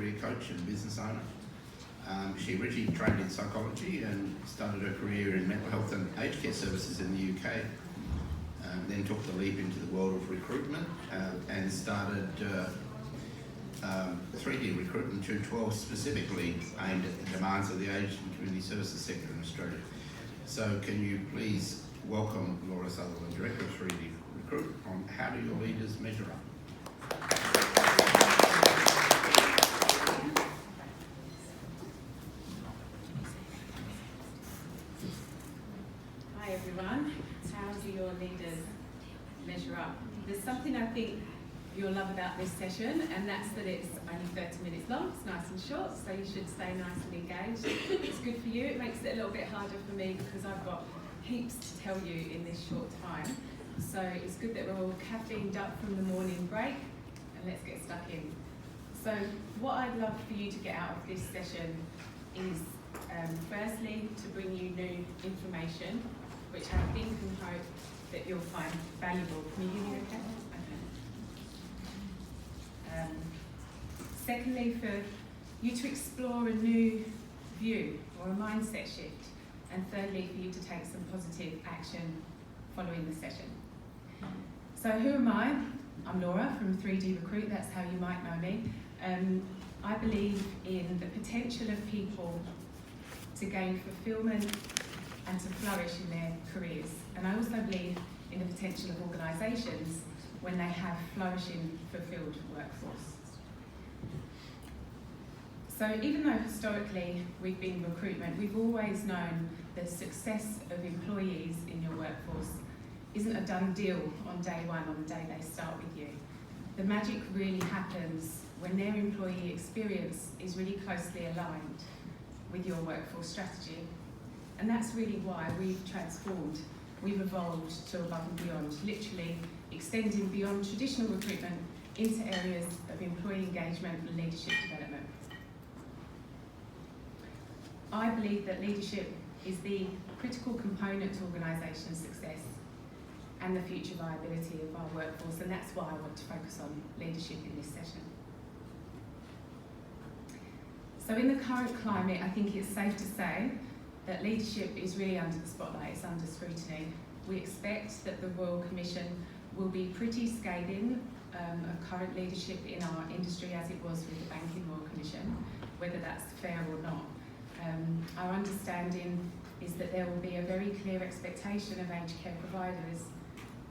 career coach and business owner. She originally trained in psychology and started her career in mental health and aged care services in the UK. Then took the leap into the world of recruitment and started 3D Recruitment 212 specifically aimed at the demands of the aged and community services sector in Australia. So can you please welcome Laura Sutherland, Director of 3D Recruit, on how do your leaders measure up? Hi everyone, how do your leaders measure up? There's something I think you'll love about this session, and that's that it's only 30 minutes long, it's nice and short, so you should stay nice and engaged. It's good for you, it makes it a little bit harder for me because I've got heaps to tell you in this short time. So it's good that we're all caffeined up from the morning break, and let's get stuck in. So what I'd love for you to get out of this session is firstly to bring you new information, which I think and hope that you'll find valuable. Can you hear me okay? Secondly, for you to explore a new view or a mindset shift. And thirdly, for you to take some positive action following the session. So who am I? I'm Laura from 3D Recruit, that's how you might know me. I believe in the potential of people to gain fulfilment and to flourish in their careers. And I also believe in the potential of organisations when they have flourishing, fulfilled workforce. So even though historically we've been in recruitment, we've always known that the success of employees in your workforce isn't a done deal on day one, on the day they start with you. The magic really happens when their employee experience is really closely aligned with your workforce strategy. And that's really why we've transformed, we've evolved to above and beyond, literally extending beyond traditional recruitment into areas of employee engagement and leadership development. I believe that leadership is the critical component to organisation success and the future viability of our workforce, and that's why I want to focus on leadership in this session. So in the current climate, I think it's safe to say that leadership is really under the spotlight, it's under scrutiny. We expect that the Royal Commission will be pretty scathing of current leadership in our industry as it was with the Banking Royal Commission, whether that's fair or not. Our understanding is that there will be a very clear expectation of aged care providers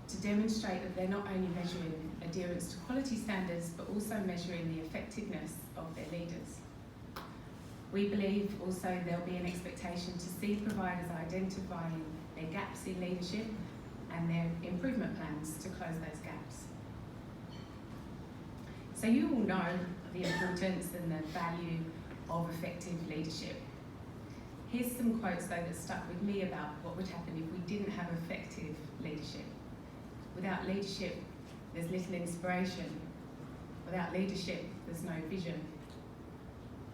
to demonstrate that they're not only measuring adherence to quality standards, but also measuring the effectiveness of their leaders. We believe also there'll be an expectation to see providers identifying their gaps in leadership and their improvement plans to close those gaps. So you all know the importance and the value of effective leadership. Here's some quotes though that stuck with me about what would happen if we didn't have effective leadership. Without leadership, there's little inspiration. Without leadership, there's no vision.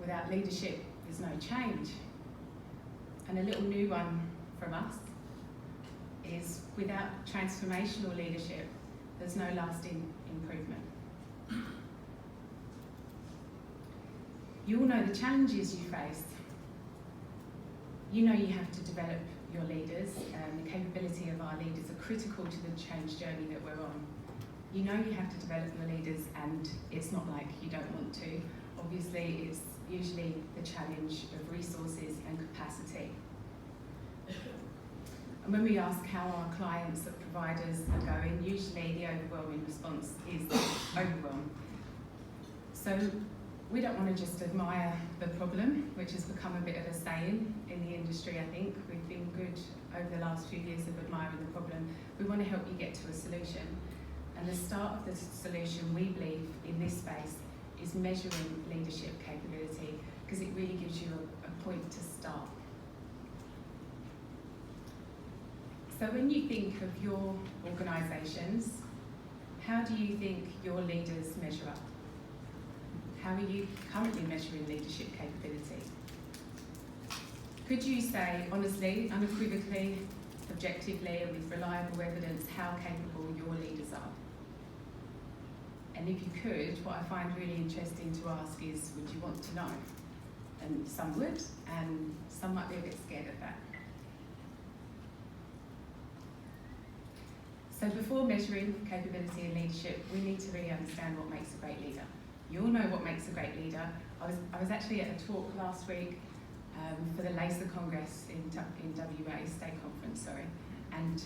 Without leadership, there's no change. And a little new one from us is without transformational leadership, there's no lasting improvement. You all know the challenges you face. You know you have to develop your leaders, and the capability of our leaders are critical to the change journey that we're on. You know you have to develop your leaders, and it's not like you don't want to. Obviously, it's usually the challenge of resources and capacity. And when we ask how our clients and providers are going, usually the overwhelming response is overwhelm. So we don't want to just admire the problem, which has become a bit of a saying in the industry, I think. We've been good over the last few years of admiring the problem. We want to help you get to a solution. And the start of the solution, we believe, in this space, is measuring leadership capability, because it really gives you a point to start. So when you think of your organisations, how do you think your leaders measure up? How are you currently measuring leadership capability? Could you say, honestly, unequivocally, objectively, and with reliable evidence, how capable your leaders are? And if you could, what I find really interesting to ask is, would you want to know? And some would, and some might be a bit scared of that. So before measuring capability and leadership, we need to really understand what makes a great leader. You all know what makes a great leader. I was actually at a talk last week for the LACER Congress in WA, State Conference, sorry, and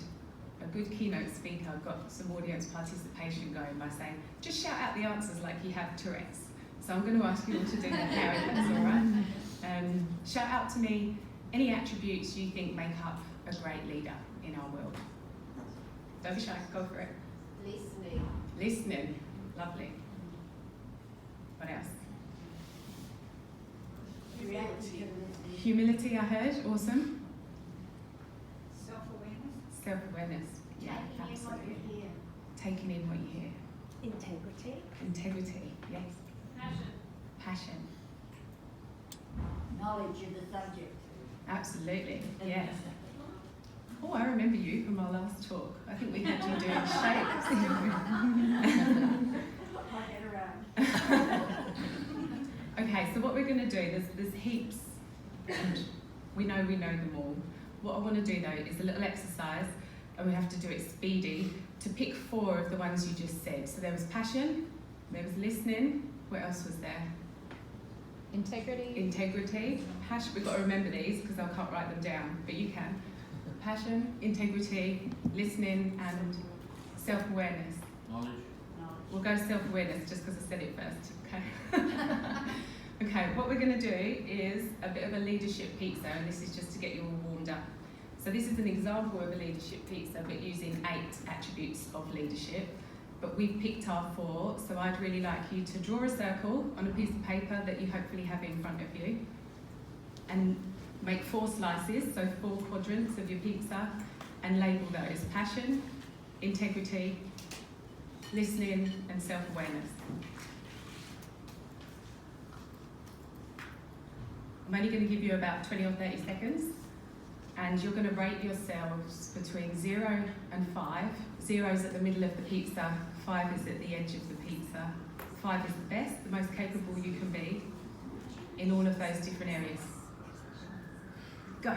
a good keynote speaker got some audience participation going by saying, just shout out the answers like you have Tourette's. So I'm going to ask you all to do that now, if that's all right. Shout out to me any attributes you think make up a great leader in our world. Don't be shy, go for it. Listening. Listening, lovely. What else? Reality. Humility, I heard, awesome. Self-awareness. Self-awareness, yeah, Taking in what absolutely. you hear. Taking in what you hear. Integrity. Integrity, yes. Passion. Passion, Knowledge of the subject. absolutely, yes. Oh, I remember you from our last talk. I think we had you doing shapes, didn't we? I'll get around. Okay, so what we're going to do, there's heaps, and we know them all. What I want to do though is a little exercise, and we have to do it speedy, to pick 4 of the ones you just said. So there was passion, there was listening, what else was there? Integrity. Integrity, passion, we've got to remember these because I can't write them down, but you can. Passion, integrity, listening, and self-awareness. Knowledge. We'll go self-awareness just because I said it first, okay? Okay, what we're going to do is a bit of a leadership pizza, and this is just to get you all warmed up. So this is an example of a leadership pizza, but using 8 attributes of leadership. But we've picked our 4, so I'd really like you to draw a circle on a piece of paper that you hopefully have in front of you, and make 4 slices, so 4 quadrants of your pizza, and label those: passion, integrity, listening, and self-awareness. I'm only going to give you about 20 or 30 seconds, and you're going to rate yourselves between 0 and 5. 0 is at the middle of the pizza, 5 is at the edge of the pizza. 5 is the best, the most capable you can be in all of those different areas. Go.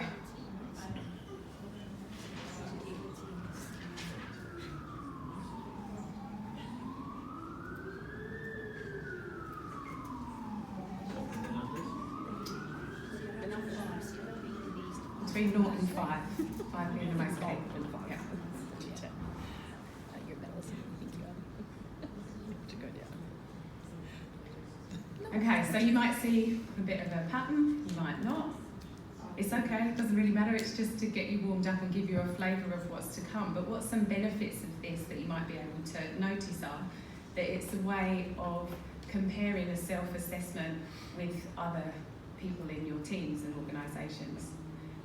Between 0 and 5. 5 being the most capable. Yeah. Your medicine, thank you. To go down. Okay, so you might see a bit of a pattern, you might not. It's okay, it doesn't really matter, it's just to get you warmed up and give you a flavour of what's to come. But what some benefits of this that you might be able to notice are that it's a way of comparing a self-assessment with other people in your teams and organisations.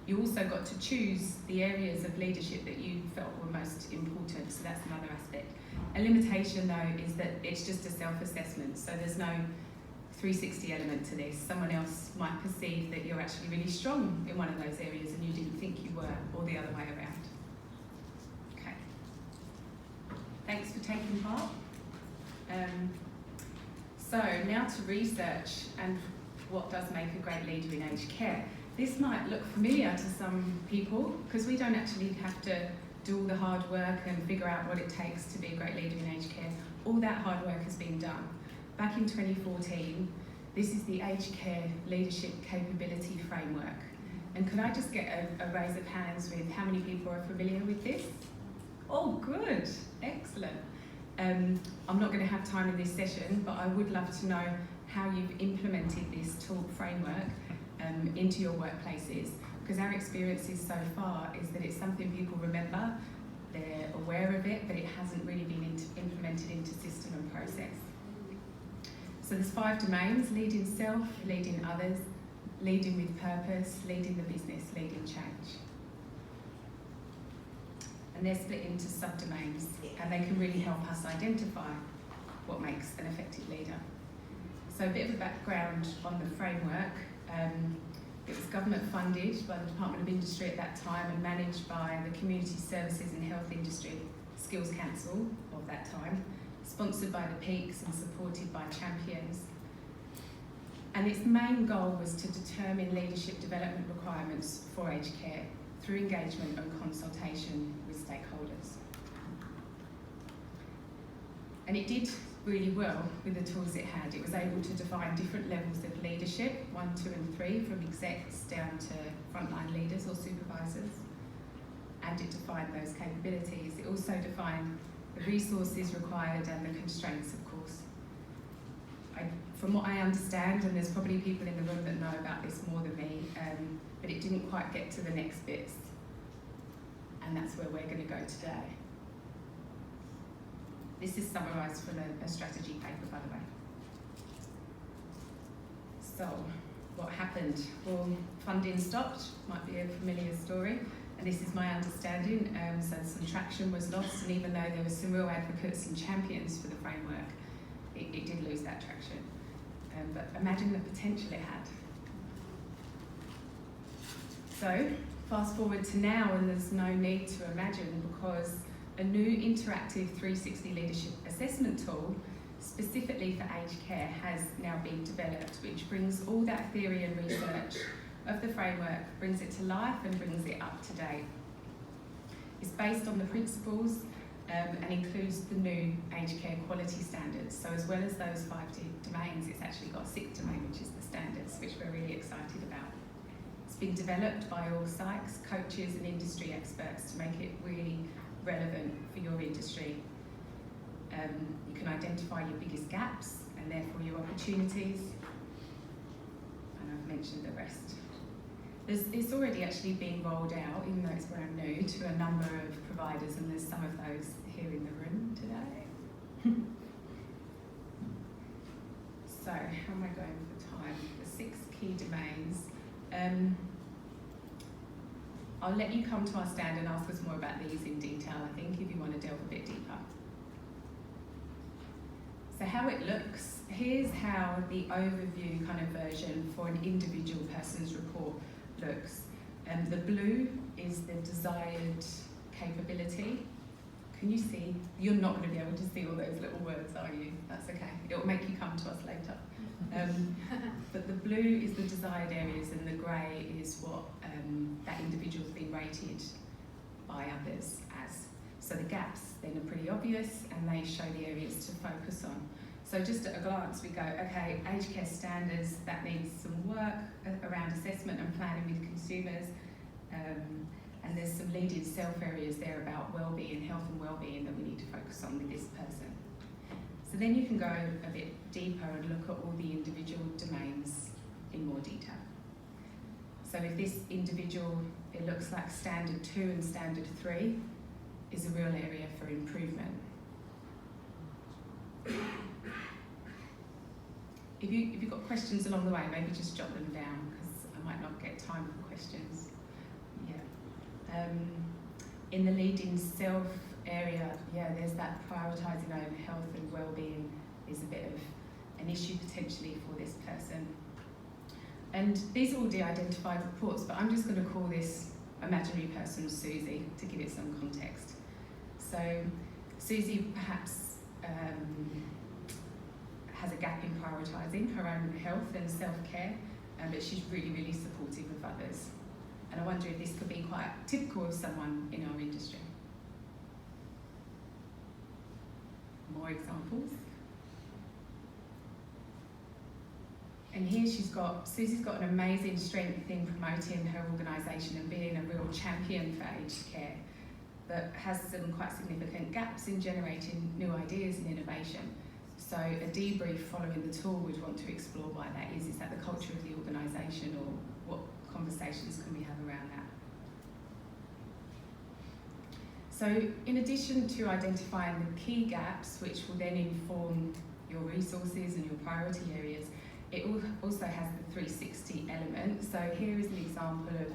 You also got to choose the areas of leadership that you felt were most important, so that's another aspect. A limitation though is that it's just a self-assessment, so there's no 360 element to this. Someone else might perceive that you're actually really strong in one of those areas and you didn't think you were, or the other way around. Okay. Thanks for taking part. So now to research and what does make a great leader in aged care. This might look familiar to some people because we don't actually have to do all the hard work and figure out what it takes to be a great leader in aged care. All that hard work has been done. Back in 2014, this is the Aged Care Leadership Capability Framework. And could I just get a raise of hands with how many people are familiar with this? Oh, good, excellent. I'm not going to have time in this session, but I would love to know how you've implemented this tool framework into your workplaces, because our experiences so far is that it's something people remember, they're aware of it, but it hasn't really been implemented into system and process. So there's 5 domains: leading self, leading others, leading with purpose, leading the business, leading change. And they're split into subdomains, and they can really help us identify what makes an effective leader. So a bit of a background on the framework. It was government funded by the Department of Industry at that time and managed by the Community Services and Health Industry Skills Council of that time. sponsored by the Peaks and supported by Champions. And its main goal was to determine leadership development requirements for aged care through engagement and consultation with stakeholders. And it did really well with the tools it had. It was able to define different levels of leadership, 1, 2 and 3, from execs down to frontline leaders or supervisors. And it defined those capabilities. It also defined the resources required and the constraints, of course. From what I understand, and there's probably people in the room that know about this more than me, but it didn't quite get to the next bits. And that's where we're going to go today. This is summarised from a strategy paper, by the way. So, what happened? Well, funding stopped, might be a familiar story, and this is my understanding. So some traction was lost, and even though there were some real advocates and champions for the framework, it did lose that traction. But imagine the potential it had. So, fast forward to now, and there's no need to imagine, because a new interactive 360 leadership assessment tool specifically for aged care has now been developed, which brings all that theory and research of the framework, brings it to life and brings it up to date. It's based on the principles and includes the new aged care quality standards. So as well as those 5 domains, it's actually got a 6th domain, which is the standards, which we're really excited about. It's been developed by all psychs, coaches and industry experts to make it really relevant for your industry. You can identify your biggest gaps and therefore your opportunities. And I've mentioned the rest. It's already actually being rolled out, even though it's brand new, to a number of providers, and there's some of those here in the room today. So, how am I going for time? The 6 key domains. I'll let you come to our stand and ask us more about these in detail, I think, if you want to delve a bit deeper. So how it looks, here's how the overview kind of version for an individual person's report looks. The blue is the desired capability. Can you see? You're not going to be able to see all those little words, are you? That's okay. It'll make you come to us later. But the blue is the desired areas and the grey is what that individual's been rated by others as. So the gaps then are pretty obvious and they show the areas to focus on. So just at a glance we go, okay, aged care standards, that needs some work around assessment and planning with consumers. And there's some leading self areas there about wellbeing, health and wellbeing that we need to focus on with this person. So then you can go a bit deeper and look at all the individual domains in more detail. So if this individual, it looks like standard 2 and standard 3 is a real area for improvement. If you've got questions along the way, maybe just jot them down because I might not get time for questions. Yeah. In the leading self area, yeah, there's that prioritising over health and well-being is a bit of an issue potentially for this person. And these are all de-identified reports, but I'm just going to call this imaginary person Susie to give it some context. So Susie perhaps has a gap in prioritising her own health and self-care, but she's really, really supportive of others. And I wonder if this could be quite typical of someone in our industry. More examples. And here Susie's got an amazing strength in promoting her organisation and being a real champion for aged care, but has some quite significant gaps in generating new ideas and innovation. So a debrief following the tool would want to explore why that is. Is that the culture of the organisation, or what conversations can we have around that? So in addition to identifying the key gaps, which will then inform your resources and your priority areas, it also has the 360 element. So here is an example of,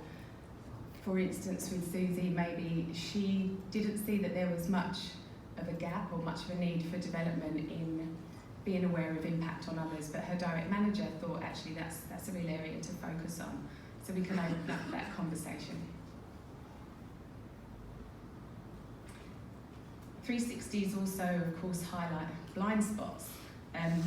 for instance, with Susie, maybe she didn't see that there was much of a gap or much of a need for development in being aware of impact on others, but her direct manager thought actually that's a real area to focus on. So we can open up that conversation. 360s also, of course, highlight blind spots.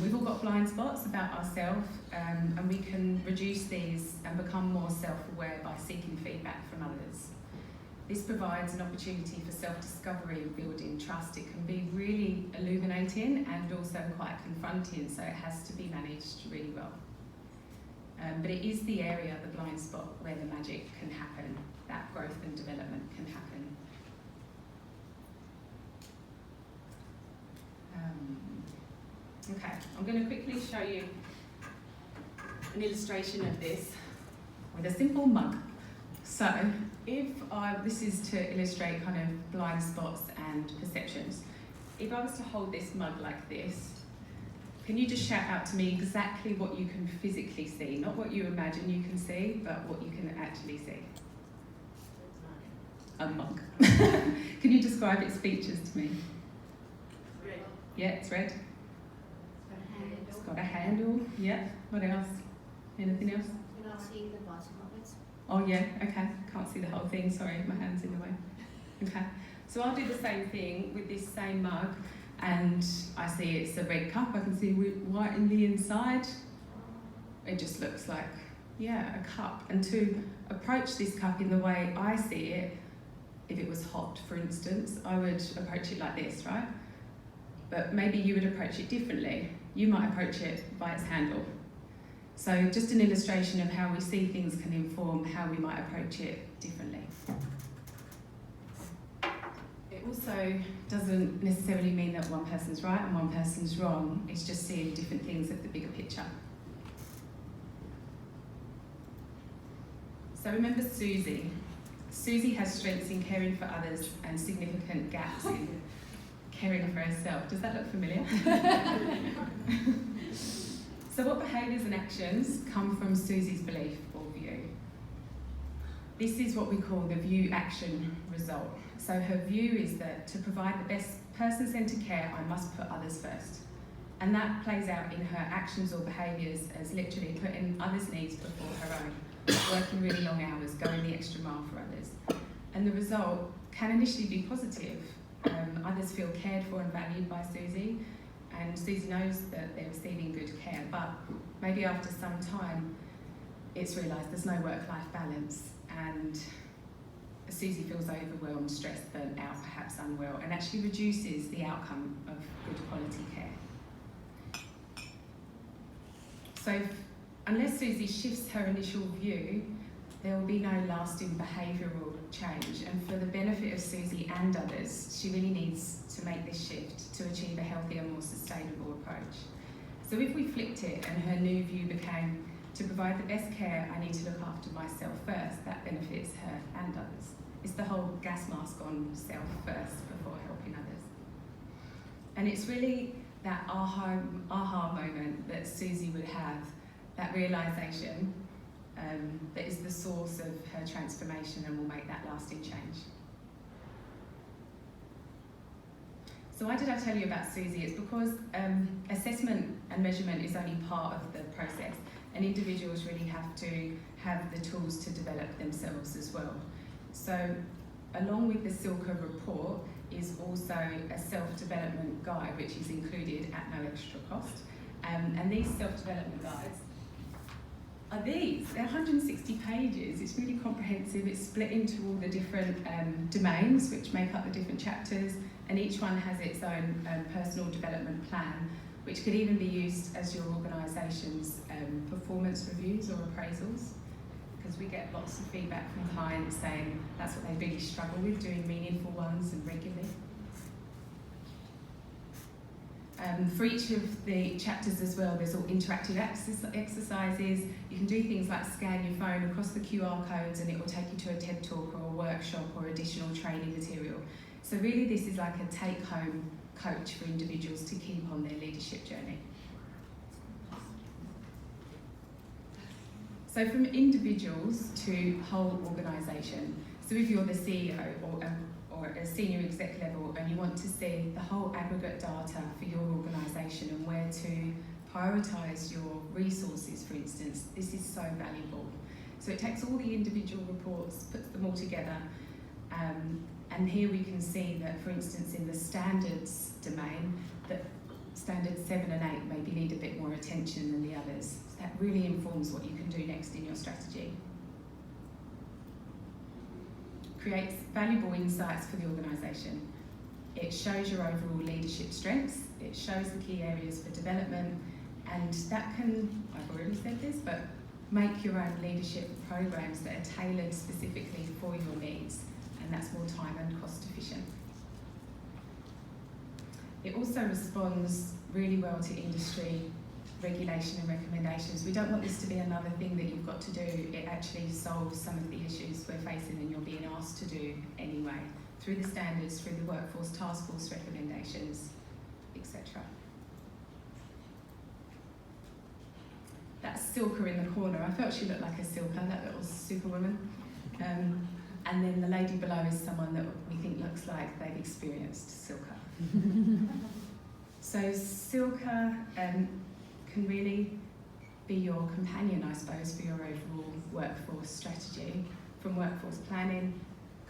We've all got blind spots about ourselves, and we can reduce these and become more self-aware by seeking feedback from others. This provides an opportunity for self-discovery and building trust. It can be really illuminating and also quite confronting, so it has to be managed really well. But it is the area, the blind spot, where the magic can happen, that growth and development can happen. Okay, I'm going to quickly show you an illustration of this with a simple mug. So, this is to illustrate kind of blind spots and perceptions. If I was to hold this mug like this, can you just shout out to me exactly what you can physically see? Not what you imagine you can see, but what you can actually see. A mug. Can you describe its features to me? Red. Yeah, it's red. It's got a handle. Yeah. What else? Anything else? You're not seeing the bottom of it. Oh yeah, okay. Can't see the whole thing, sorry, my hand's in the way. Okay. So I'll do the same thing with this same mug, and I see it's a red cup. I can see white in the inside. It just looks like, yeah, a cup. And to approach this cup in the way I see it, if it was hot, for instance, I would approach it like this, right? But maybe you would approach it differently. You might approach it by its handle. So just an illustration of how we see things can inform how we might approach it differently. It also doesn't necessarily mean that one person's right and one person's wrong. It's just seeing different things of the bigger picture. So remember Susie. Susie has strengths in caring for others and significant gaps in caring for herself. Does that look familiar? So what behaviours and actions come from Susie's belief or view? This is what we call the view-action result. So her view is that to provide the best person-centred care, I must put others first. And that plays out in her actions or behaviours as literally putting others' needs before her own, working really long hours, going the extra mile for others. And the result can initially be positive. Others feel cared for and valued by Susie, and Susie knows that they're receiving good care, but maybe after some time it's realised there's no work-life balance, and Susie feels overwhelmed, stressed, burnt out, perhaps unwell, and actually reduces the outcome of good quality care. So unless Susie shifts her initial view, there will be no lasting behavioural change, and for the benefit of Susie and others, she really needs to make this shift to achieve a healthier, more sustainable approach. So if we flipped it and her new view became, to provide the best care, I need to look after myself first, that benefits her and others. It's the whole gas mask on self first before helping others. And it's really that aha moment that Susie would have, that realisation, that is the source of her transformation and will make that lasting change. So why did I tell you about Susie? It's because assessment and measurement is only part of the process, and individuals really have to have the tools to develop themselves as well. So along with the CILCA report is also a self-development guide, which is included at no extra cost. And these self-development guides are these. They're 160 pages. It's really comprehensive. It's split into all the different domains which make up the different chapters, and each one has its own personal development plan, which could even be used as your organisation's performance reviews or appraisals, because we get lots of feedback from clients saying that's what they really struggle with, doing meaningful ones and regularly. For each of the chapters as well, there's all interactive exercises. You can do things like scan your phone across the QR codes and it will take you to a TED talk or a workshop or additional training material. So really this is like a take-home coach for individuals to keep on their leadership journey. So from individuals to whole organisation. So if you're the CEO or a senior exec level and you want to see the whole aggregate data for your organisation and where to prioritise your resources, for instance, this is so valuable. So it takes all the individual reports, puts them all together, And here we can see that, for instance, in the standards domain, that standards 7 and 8 maybe need a bit more attention than the others. So that really informs what you can do next in your strategy. Creates valuable insights for the organisation. It shows your overall leadership strengths, it shows the key areas for development, and that can, I've already said this, but make your own leadership programs that are tailored specifically for your needs, and that's more time and cost efficient. It also responds really well to industry regulation and recommendations. We don't want this to be another thing that you've got to do. It actually solves some of the issues we're facing and you're being asked to do anyway, through the standards, through the workforce task force recommendations, etc. That's CILCA in the corner. I felt she looked like a CILCA, that little superwoman. And then the lady below is someone that we think looks like they've experienced CILCA. So CILCA can really be your companion, I suppose, for your overall workforce strategy, from workforce planning,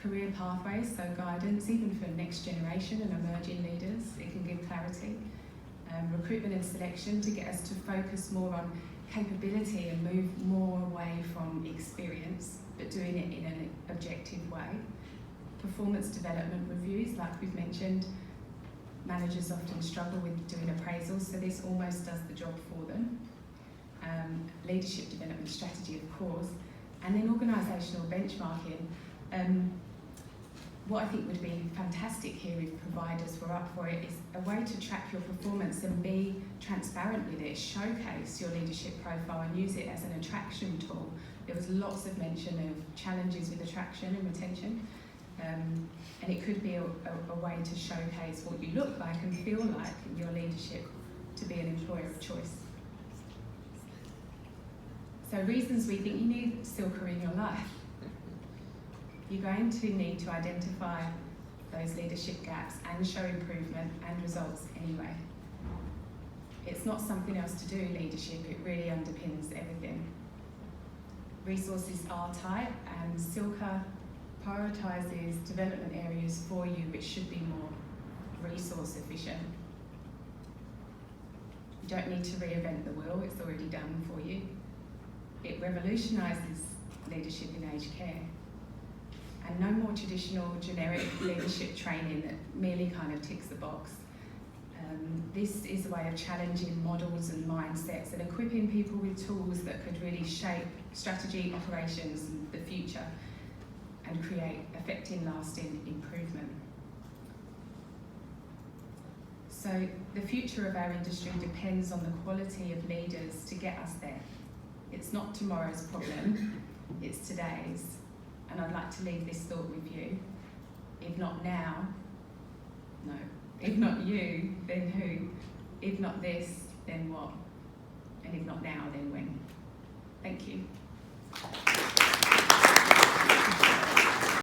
career pathways, so guidance, even for next generation and emerging leaders, it can give clarity. Recruitment and selection to get us to focus more on capability and move more away from experience, but doing it in an objective way. Performance development reviews, like we've mentioned, managers often struggle with doing appraisals, so this almost does the job for them. Leadership development strategy, of course, and then organisational benchmarking. What I think would be fantastic here if providers were up for it is a way to track your performance and be transparent with it, showcase your leadership profile and use it as an attraction tool. There was lots of mention of challenges with attraction and retention, and it could be a way to showcase what you look like and feel like in your leadership to be an employer of choice. So reasons we think you need CILCA in your life. You're going to need to identify those leadership gaps and show improvement and results anyway. It's not something else to do, leadership, it really underpins everything. Resources are tight and CILCA prioritises development areas for you which should be more resource efficient. You don't need to reinvent the wheel, it's already done for you. It revolutionises leadership in aged care. And no more traditional generic leadership training that merely kind of ticks the box. This is a way of challenging models and mindsets and equipping people with tools that could really shape strategy, operations, and the future, and create effective, lasting improvement. So the future of our industry depends on the quality of leaders to get us there. It's not tomorrow's problem, it's today's. And I'd like to leave this thought with you. If not now, no. If not you, then who? If not this, then what? And if not now, then when? Thank you.